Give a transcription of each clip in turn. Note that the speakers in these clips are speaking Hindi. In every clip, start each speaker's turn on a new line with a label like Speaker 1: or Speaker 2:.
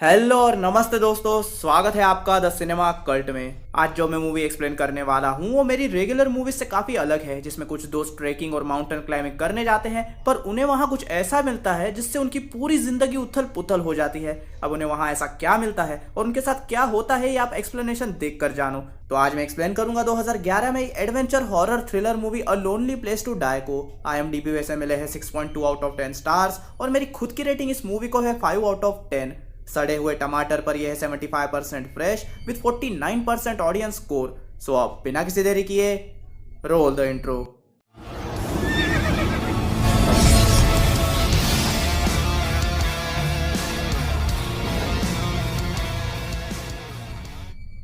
Speaker 1: हेलो और नमस्ते दोस्तों, स्वागत है आपका द सिनेमा कल्ट में। आज जो मैं मूवी एक्सप्लेन करने वाला हूँ वो मेरी रेगुलर मूवी से काफ़ी अलग है, जिसमें कुछ दोस्त ट्रैकिंग और माउंटेन क्लाइंबिंग करने जाते हैं, पर उन्हें वहाँ कुछ ऐसा मिलता है जिससे उनकी पूरी जिंदगी उथल पुथल हो जाती है। अब उन्हें वहाँ ऐसा क्या मिलता है और उनके साथ क्या होता है, ये आप एक्सप्लेनेशन देख कर जानो। तो आज मैं एक्सप्लेन करूंगा 2011 में एक adventure horror thriller movie a lonely place to die को। IMDb वैसे मिले हैं 6.2 आउट ऑफ 10 स्टार्स और मेरी खुद की रेटिंग इस मूवी को है 5 आउट ऑफ 10। सड़े हुए टमाटर पर यह है 75% फ्रेश विद 49% ऑडियंस स्कोर। सो अब बिना किसी देरी किए रोल द इंट्रो।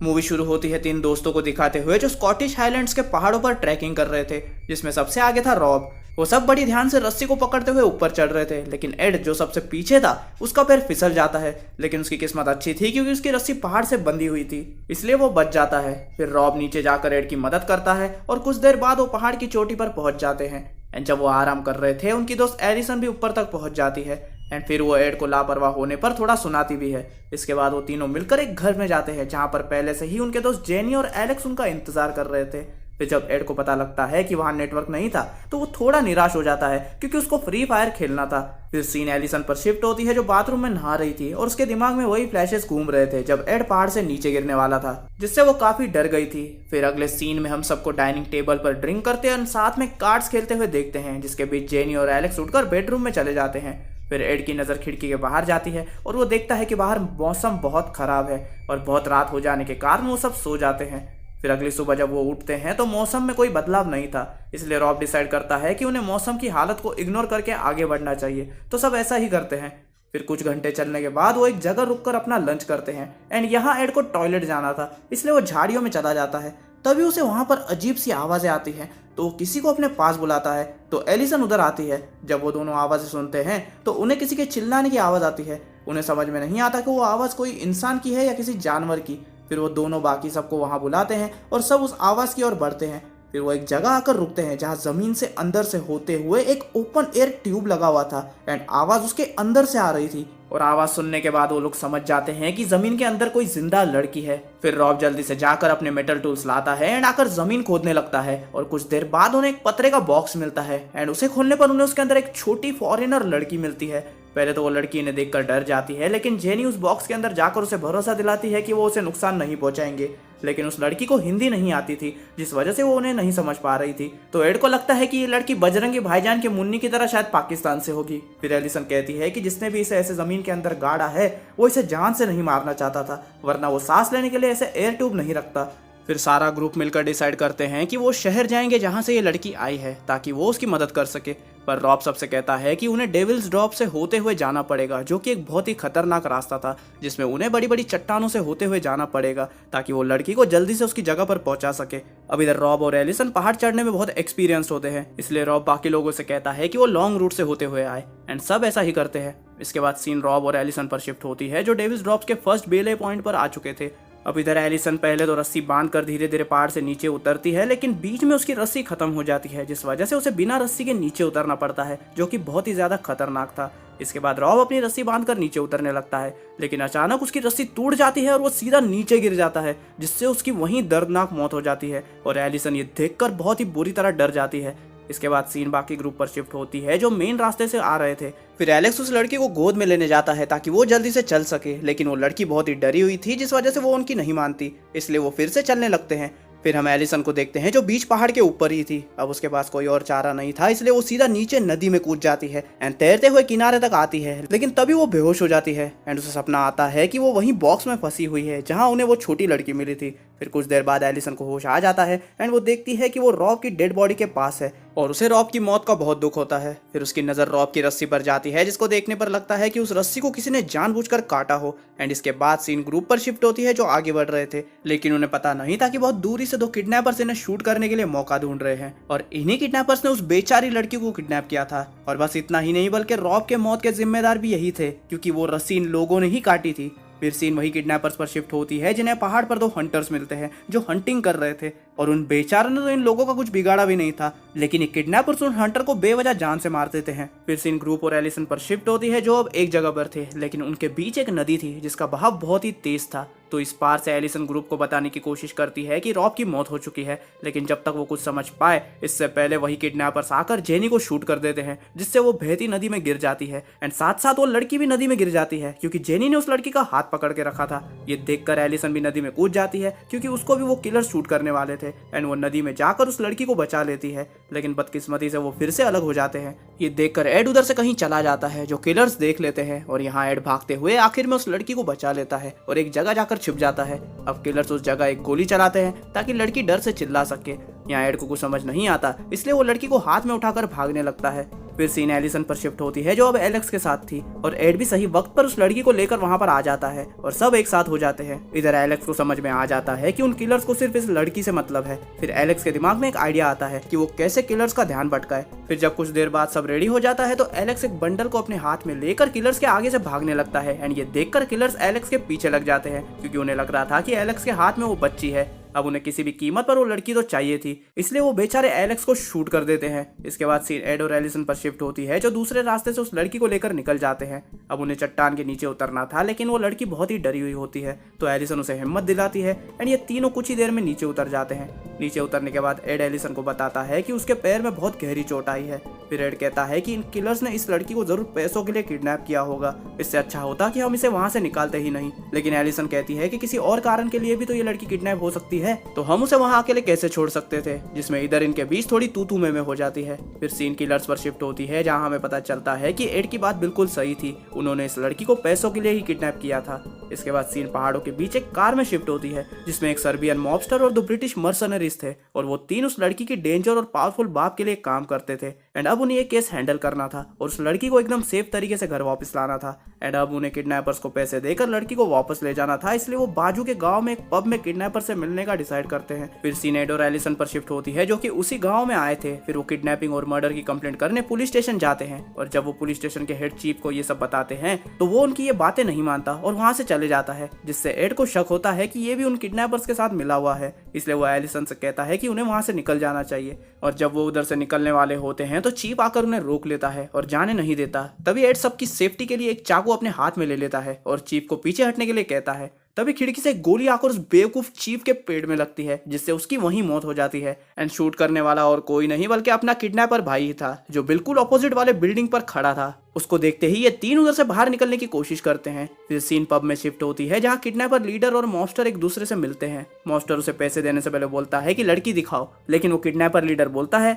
Speaker 1: मूवी शुरू होती है तीन दोस्तों को दिखाते हुए जो स्कॉटिश हाईलैंड्स के पहाड़ों पर ट्रैकिंग कर रहे थे, जिसमें सबसे आगे था रॉब। वो सब बड़ी ध्यान से रस्सी को पकड़ते हुए ऊपर चढ़ रहे थे, लेकिन एड जो सबसे पीछे था उसका पैर फिसल जाता है। लेकिन उसकी किस्मत अच्छी थी क्योंकि उसकी रस्सी पहाड़ से बंधी हुई थी, इसलिए वो बच जाता है। फिर रॉब नीचे जाकर एड की मदद करता है और कुछ देर बाद वो पहाड़ की चोटी पर पहुंच जाते हैं। एंड जब वो आराम कर रहे थे, उनकी दोस्त एलिसन भी ऊपर तक पहुंच जाती है। एंड फिर वो एड को लापरवाह होने पर थोड़ा सुनाती भी है। इसके बाद वो तीनों मिलकर एक घर में जाते हैं जहां पर पहले से ही उनके दोस्त जेनी और एलेक्स उनका इंतजार कर रहे थे। फिर जब एड को पता लगता है कि वहां नेटवर्क नहीं था तो वो थोड़ा निराश हो जाता है क्योंकि उसको फ्री फायर खेलना था। फिर सीन एलिसन पर शिफ्ट होती है जो बाथरूम में नहा रही थी और उसके दिमाग में वही फ्लैशेस घूम रहे थे जब एड पहाड़ से नीचे गिरने वाला था, जिससे वो काफी डर गई थी। फिर अगले सीन में हम सबको डाइनिंग टेबल पर ड्रिंक करते और साथ में कार्ड्स खेलते हुए देखते हैं, जिसके बीच जेनी और एलेक्स उठकर बेडरूम में चले जाते हैं। फिर एड की नज़र खिड़की के बाहर जाती है और वो देखता है कि बाहर मौसम बहुत खराब है और बहुत रात हो जाने के कारण वो सब सो जाते हैं। फिर अगली सुबह जब वो उठते हैं तो मौसम में कोई बदलाव नहीं था, इसलिए रॉब डिसाइड करता है कि उन्हें मौसम की हालत को इग्नोर करके आगे बढ़ना चाहिए। तो सब ऐसा ही करते हैं। फिर कुछ घंटे चलने के बाद वो एक जगह रुककर अपना लंच करते हैं। एंड यहाँ एड को टॉयलेट जाना था, इसलिए वो झाड़ियों में चला जाता है। तभी उसे वहां पर अजीब सी आवाज़ें आती हैं, तो वो किसी को अपने पास बुलाता है। तो एलिसन उधर आती है। जब वो दोनों आवाज़ें सुनते हैं तो उन्हें किसी के चिल्लाने की आवाज़ आती है। उन्हें समझ में नहीं आता कि वो आवाज़ कोई इंसान की है या किसी जानवर की। फिर वो दोनों बाकी सबको वहां बुलाते हैं और सब उस आवाज़ की ओर बढ़ते हैं। फिर वो एक जगह आकर रुकते हैं जहां जमीन से अंदर से होते हुए एक ओपन एयर ट्यूब लगा हुआ था। एंड आवाज़ उसके अंदर से आ रही थी और आवाज़ सुनने के बाद वो लोग समझ जाते हैं कि जमीन के अंदर कोई जिंदा लड़की है। फिर रॉब जल्दी से जाकर अपने मेटल टूल्स लाता है एंड आकर जमीन खोदने लगता है और कुछ देर बाद उन्हें एक पतरे का बॉक्स मिलता है। एंड उसे खोलने पर उन्हें उसके अंदर एक छोटी फॉरेनर लड़की मिलती है। पहले तो वो लड़की इन्हें देखकर डर जाती है, लेकिन जेनी उस बॉक्स के अंदर जाकर उसे भरोसा दिलाती है कि वो उसे नुकसान नहीं पहुंचाएंगे। लेकिन उस लड़की को हिंदी नहीं आती थी, जिस वजह से वो उन्हें नहीं समझ पा रही थी। तो एड को लगता है कि ये लड़की बजरंगी भाईजान के मुन्नी की तरह शायद पाकिस्तान से होगी। फिर एलिसन कहती है कि जिसने भी इसे ऐसे जमीन के अंदर गाड़ा है वो इसे जान से नहीं मारना चाहता था, वरना वो सांस लेने के लिए ऐसे एयर ट्यूब नहीं रखता। फिर सारा ग्रुप मिलकर डिसाइड करते हैं कि वो शहर जाएंगे जहां से ये लड़की आई है, ताकि वो उसकी मदद कर सके। पर रॉब सबसे कहता है कि उन्हें डेविल्स ड्रॉप से होते हुए जाना पड़ेगा, जो कि एक बहुत ही खतरनाक रास्ता था जिसमें उन्हें बड़ी बड़ी चट्टानों से होते हुए जाना पड़ेगा ताकि वो लड़की को जल्दी से उसकी जगह पर पहुंचा सके। अब इधर रॉब और एलिसन पहाड़ चढ़ने में बहुत एक्सपीरियंस्ड होते हैं, इसलिए रॉब बाकी लोगों से कहता है कि वो लॉन्ग रूट से होते हुए आए। एंड सब ऐसा ही करते हैं। इसके बाद सीन रॉब और एलिसन पर शिफ्ट होती है जो डेविल्स ड्रॉप के फर्स्ट बेले पॉइंट पर आ चुके थे। अब इधर एलिसन पहले तो रस्सी बांधकर धीरे धीरे पहाड़ से नीचे उतरती है, लेकिन बीच में उसकी रस्सी खत्म हो जाती है, जिस वजह से उसे बिना रस्सी के नीचे उतरना पड़ता है, जो कि बहुत ही ज्यादा खतरनाक था। इसके बाद रॉब अपनी रस्सी बांधकर नीचे उतरने लगता है, लेकिन अचानक उसकी रस्सी टूट जाती है और वो सीधा नीचे गिर जाता है, जिससे उसकी वहीं दर्दनाक मौत हो जाती है। और एलिसन ये देखकर बहुत ही बुरी तरह डर जाती है। इसके बाद सीन बाकी ग्रुप पर शिफ्ट होती है जो मेन रास्ते से आ रहे थे। फिर एलेक्स उस लड़की को गोद में लेने जाता है ताकि वो जल्दी से चल सके, लेकिन वो लड़की बहुत ही डरी हुई थी, जिस वजह से वो उनकी नहीं मानती, इसलिए वो फिर से चलने लगते हैं। फिर हम एलिसन को देखते हैं जो बीच पहाड़ के ऊपर ही थी। अब उसके पास कोई और चारा नहीं था, इसलिए वो सीधा नीचे नदी में कूद जाती है एंड तैरते हुए किनारे तक आती है, लेकिन तभी वो बेहोश हो जाती है। एंड उसे सपना आता है कि वो वहीं बॉक्स में फंसी हुई है जहां उन्हें वो छोटी लड़की मिली थी। फिर कुछ देर बाद एलिसन को होश आ जाता है एंड वो देखती है कि वो रॉब की डेड बॉडी के पास है और उसे रॉब की मौत का बहुत दुख होता है। फिर उसकी नज़र रॉब की रस्सी पर जाती है, जिसको देखने पर लगता है कि उस रस्सी को किसी ने जानबूझकर काटा हो। एंड इसके बाद सीन ग्रुप पर शिफ्ट होती है जो आगे बढ़ रहे थे, लेकिन उन्हें पता नहीं था कि बहुत दूरी से दो किडनैपर्स इन्हें शूट करने के लिए मौका ढूंढ रहे हैं और इन्हीं किडनैपर्स ने उस बेचारी लड़की को किडनैप किया था। और बस इतना ही नहीं, बल्कि रॉब के मौत के जिम्मेदार भी यही थे, क्योंकि वो रस्सी इन लोगों ने ही काटी थी। फिर सीन वही किडनैपर्स पर शिफ्ट होती है जिन्हें पहाड़ पर दो हंटर्स मिलते हैं जो हंटिंग कर रहे थे, और उन बेचारों ने तो इन लोगों का कुछ बिगाड़ा भी नहीं था, लेकिन ये किडनैपर्स उन हंटर को बेवजह जान से मार देते हैं। फिर सीन ग्रुप और एलिसन पर शिफ्ट होती है जो अब एक जगह पर थे, लेकिन उनके बीच एक नदी थी जिसका बहाव बहुत ही तेज था। तो इस पार से एलिसन ग्रुप को बताने की कोशिश करती है कि रॉब की मौत हो चुकी है, लेकिन जब तक वो कुछ समझ पाए इससे पहले वही किडनैपर्स आकर जेनी को शूट कर देते हैं, जिससे वो बहती नदी में गिर जाती है। एंड साथ साथ वो लड़की भी नदी में गिर जाती है क्योंकि जेनी ने उस लड़की का हाथ पकड़ के रखा था। ये देखकर एलिसन भी नदी में कूद जाती है क्योंकि उसको भी वो किलर शूट करने वाले थे, एंड वो नदी में जाकर उस लड़की को बचा लेती है, लेकिन बदकिस्मती से वो फिर से अलग हो जाते हैं। ये देखकर एड उधर से कहीं चला जाता है जो किलर्स देख लेते हैं, और यहाँ एड भागते हुए आखिर में उस लड़की को बचा लेता है और एक जगह जाकर छिप जाता है। अब किलर्स उस जगह एक गोली चलाते हैं ताकि लड़की डर से चिल्ला सके। यहाँ एड को कुछ समझ नहीं आता, इसलिए वो लड़की को हाथ में उठाकर भागने लगता है। फिर सीन एलिसन पर शिफ्ट होती है जो अब एलेक्स के साथ थी, और एड भी सही वक्त पर उस लड़की को लेकर वहां पर आ जाता है और सब एक साथ हो जाते हैं। इधर एलेक्स को समझ में आ जाता है कि उन किलर्स को सिर्फ इस लड़की से मतलब है। फिर एलेक्स के दिमाग में एक आइडिया आता है कि वो कैसे किलर्स का ध्यान भटकाए। फिर जब कुछ देर बाद सब रेडी हो जाता है तो एलेक्स एक बंडल को अपने हाथ में लेकर किलर्स के आगे से भागने लगता है, एंड ये देखकर किलर्स एलेक्स के पीछे लग जाते हैं क्योंकि उन्हें लग रहा था कि एलेक्स के हाथ में वो बच्ची है। अब उन्हें किसी भी कीमत पर वो लड़की तो चाहिए थी, इसलिए वो बेचारे एलेक्स को शूट कर देते हैं। इसके बाद सीन एड और एलिसन पर शिफ्ट होती है जो दूसरे रास्ते से उस लड़की को लेकर निकल जाते हैं। अब उन्हें चट्टान के नीचे उतरना था, लेकिन वो लड़की बहुत ही डरी हुई होती है, तो एलिसन उसे हिम्मत दिलाती है एंड ये तीनों कुछ ही देर में नीचे उतर जाते हैं। नीचे उतरने के बाद एड एलिसन को बताता है कि उसके पैर में बहुत गहरी चोट आई है। फिर एड कहता है कि इन किलर्स ने इस लड़की को जरूर पैसों के लिए किडनैप किया होगा, इससे अच्छा होता कि हम इसे वहां से निकालते ही नहीं। लेकिन एलिसन कहती है कि किसी और कारण के लिए भी तो ये लड़की किडनैप हो सकती है, तो हम उसे वहां अकेले कैसे छोड़ सकते थे, जिसमें इधर इनके बीच थोड़ी तू में हो जाती है। फिर सीन किलर्स पर शिफ्ट होती है जहां हमें पता चलता है कि एड की बात बिल्कुल सही थी, उन्होंने इस लड़की को पैसों के लिए ही किडनैप किया था। इसके बाद सीन पहाड़ों के बीच एक कार में शिफ्ट होती है जिसमें एक सर्बियन मॉबस्टर और 2 ब्रिटिश मर्सनरीज थे, और वो तीन उस लड़की के डेंजर और पावरफुल बाप के लिए काम करते थे। एंड अब उन्हें ये केस हैंडल करना था और उस लड़की को एकदम सेफ तरीके से घर वापस लाना था। एंड अब उन्हें किडनैपर्स को पैसे देकर लड़की को वापस ले जाना था, इसलिए वो बाजू के गांव में एक पब में किडनैपर से मिलने का डिसाइड करते हैं। फिर सीन एड और एलिसन पर शिफ्ट होती है जो कि उसी गांव में आए थे। फिर वो किडनैपिंग और मर्डर की कंप्लेंट करने पुलिस स्टेशन जाते हैं, और जब वो पुलिस स्टेशन के हेड चीफ को ये सब बताते हैं तो वो उनकी ये बातें नहीं मानता और वहां से चले जाता है, जिससे एड को शक होता है कि ये भी उन किडनैपर्स के साथ मिला हुआ है। इसलिए वो एलिसन से कहता है कि उन्हें वहां से निकल जाना चाहिए, और जब वो उधर से निकलने वाले होते हैं तो चीफ आकर उन्हें रोक लेता है और जाने नहीं देता। तभी एड सबकी सेफ्टी के लिए एक चाकू अपने हाथ में ले लेता है और चीफ को पीछे हटने के लिए कहता है। तभी खिड़की से गोली आकर उस बेवकूफ चीफ के पेट में लगती है, जिससे उसकी वहीं मौत हो जाती है। एंड शूट करने वाला और कोई नहीं बल्कि अपना किडनैपर भाई ही था, जो बिल्कुल ऑपोजिट वाले बिल्डिंग पर खड़ा था। उसको देखते ही ये तीन उधर से बाहर निकलने की कोशिश करते हैं। फिर सीन पब में शिफ्ट होती है जहाँ किडनैपर लीडर और मॉन्स्टर एक दूसरे से मिलते हैं। मॉन्स्टर उसे पैसे देने से पहले बोलता है कि लड़की दिखाओ, लेकिन वो किडनैपर लीडर बोलता है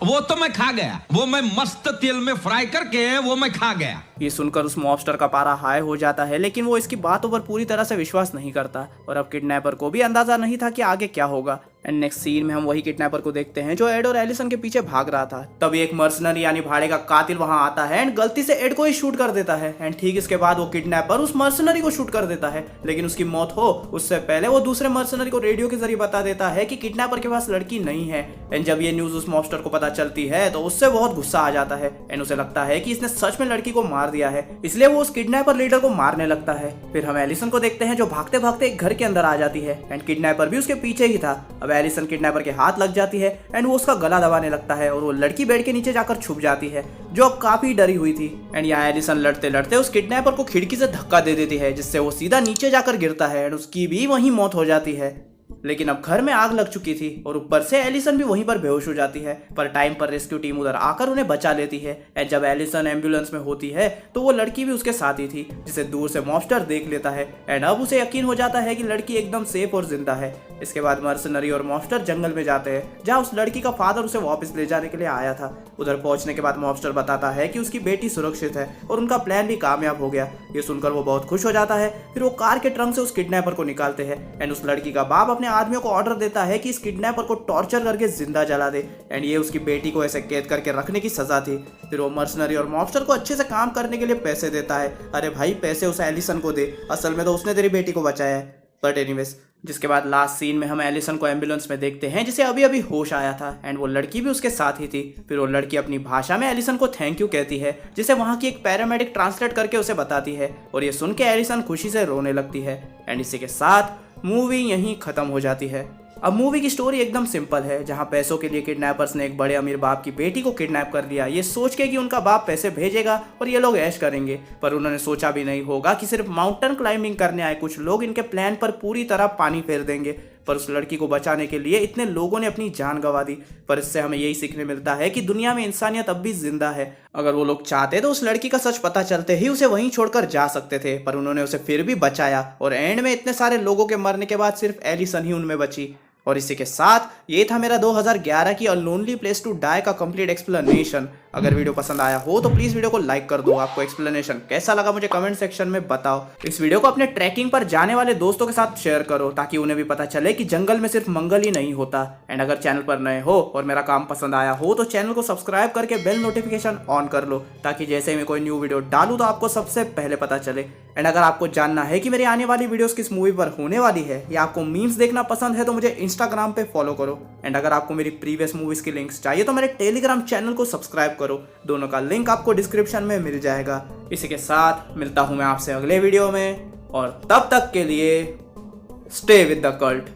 Speaker 2: वो तो मैं खा गया, वो मैं मस्त तेल में फ्राई करके वो मैं खा गया।
Speaker 1: ये सुनकर उस मॉन्स्टर का पारा हाई हो जाता है, लेकिन वो इसकी बातों पर पूरी तरह से विश्वास नहीं करता, और अब किडनैपर को भी अंदाजा नहीं था कि आगे क्या होगा। एंड नेक्स्ट सीन में हम वही किडनैपर को देखते हैं जो एड और एलिसन के पीछे भाग रहा था। तभी एक मर्सनरी यानी भाड़े का कातिल वहां आता है एंड गलती से एड को ही शूट कर देता है। एंड ठीक इसके बाद वो किडनैपर उस मर्सनरी को शूट कर देता है, लेकिन उसकी मौत हो उससे पहले वो दूसरे मर्सनरी को रेडियो के जरिए बता देता है कि किडनैपर के पास लड़की नहीं है। एंड जब ये न्यूज उस मॉन्स्टर को पता चलती है तो उससे बहुत गुस्सा आ जाता है, एंड उसे लगता है कि इसने सच में लड़की को मार दिया है, इसलिए वो उस किडनैपर लीडर को मारने लगता है। फिर हम एलिसन को देखते हैं जो भागते भागते एक घर के अंदर आ जाती है, एंड किडनैपर भी उसके पीछे ही था। अब एलिसन किडनैपर के हाथ लग जाती है एंड वो उसका गला दबाने लगता है, और वो लड़की बेड के नीचे जाकर छुप जाती है जो अब काफी डरी हुई थी। एंड यहाँ एलिसन लड़ते लड़ते उस किडनैपर को खिड़की से धक्का दे देती है, जिससे वो सीधा नीचे जाकर गिरता है एंड उसकी भी वहीं मौत हो जाती है। लेकिन अब घर में आग लग चुकी थी और ऊपर से एलिसन भी वहीं पर बेहोश हो जाती है, पर टाइम पर रेस्क्यू टीम उधर आकर उन्हें बचा लेती है। एंड जब एलिसन एम्बुलेंस में होती है तो वो लड़की भी उसके साथ ही थी, जिसे दूर से मॉन्स्टर देख लेता है। एंड अब उसे यकीन हो जाता है कि लड़की एकदम सेफ और जिंदा है। इसके बाद मर्सनरी और मॉन्स्टर जंगल में जाते हैं जहाँ उस लड़की का फादर उसे वापस ले जाने के लिए आया था। उधर पहुंचने के बाद मॉन्स्टर बताता है कि उसकी बेटी सुरक्षित है और उनका प्लान भी कामयाब हो गया। ये सुनकर वो बहुत खुश हो जाता है। फिर वो कार के ट्रंक से उस किडनैपर को निकालते हैं, एंड उस लड़की का बाप अपने आदमियों को ऑर्डर देता है कि इस किडनैपर को टॉर्चर करके जिंदा जला दे, एंड ये उसकी बेटी को ऐसे कैद करके रखने की सजा थी। फिर वो मर्सनरी और मॉन्स्टर को अच्छे से काम करने के लिए पैसे देता है। अरे भाई पैसे उस एलिसन को दे, असल में तो उसने तेरी बेटी को बचाया है। बट एनीवेज जिसके बाद लास्ट सीन में हम एलिसन को एम्बुलेंस में देखते हैं जिसे अभी अभी होश आया था एंड वो लड़की भी उसके साथ ही थी। फिर वो लड़की अपनी भाषा में एलिसन को थैंक यू कहती है जिसे वहाँ की एक पैरामेडिक ट्रांसलेट करके उसे बताती है और ये सुन के एलिसन खुशी से रोने लगती है एंड इसी के साथ मूवी यहीं खत्म हो जाती है। अब मूवी की स्टोरी एकदम सिंपल है, जहां पैसों के लिए किडनैपर्स ने एक बड़े अमीर बाप की बेटी को किडनैप कर लिया, ये सोच के कि उनका बाप पैसे भेजेगा और ये लोग ऐश करेंगे। पर उन्होंने सोचा भी नहीं होगा कि सिर्फ माउंटेन क्लाइंबिंग करने आए कुछ लोग इनके प्लान पर पूरी तरह पानी फेर देंगे। पर उस लड़की को बचाने के लिए इतने लोगों ने अपनी जान गंवा दी। पर इससे हमें यही सीखने मिलता है कि दुनिया में इंसानियत अब भी जिंदा है। अगर वो लोग चाहते तो उस लड़की का सच पता चलते ही उसे वहीं छोड़कर जा सकते थे, पर उन्होंने उसे फिर भी बचाया और एंड में इतने सारे लोगों के मरने के बाद सिर्फ एलिसन ही उनमें बची। और इसी के साथ ये था मेरा 2011 की a lonely place to die का कंप्लीट एक्सप्लेनेशन। अगर वीडियो पसंद आया हो तो प्लीज वीडियो को लाइक कर दो। आपको एक्सप्लेनेशन कैसा लगा मुझे कमेंट सेक्शन में बताओ। इस वीडियो को अपने ट्रैकिंग पर जाने वाले दोस्तों के साथ शेयर करो ताकि उन्हें भी पता चले कि जंगल में सिर्फ मंगल ही नहीं होता। एंड अगर चैनल पर नए हो और मेरा काम पसंद आया हो तो चैनल को सब्सक्राइब करके बेल नोटिफिकेशन ऑन कर लो ताकि जैसे ही मैं कोई न्यू वीडियो डालूं तो आपको सबसे पहले पता चले। एंड अगर आपको जानना है कि मेरी आने वाली वीडियोस किस मूवी पर होने वाली है या आपको मीम्स देखना पसंद है तो मुझे इंस्टाग्राम पे फॉलो करो। एंड अगर आपको मेरी प्रीवियस मूवीज की लिंक्स चाहिए तो मेरे टेलीग्राम चैनल को सब्सक्राइब करो। दोनों का लिंक आपको डिस्क्रिप्शन में मिल जाएगा। इसी के साथ मिलता हूं मैं आपसे अगले वीडियो में और तब तक के लिए स्टे विद द कल्ट।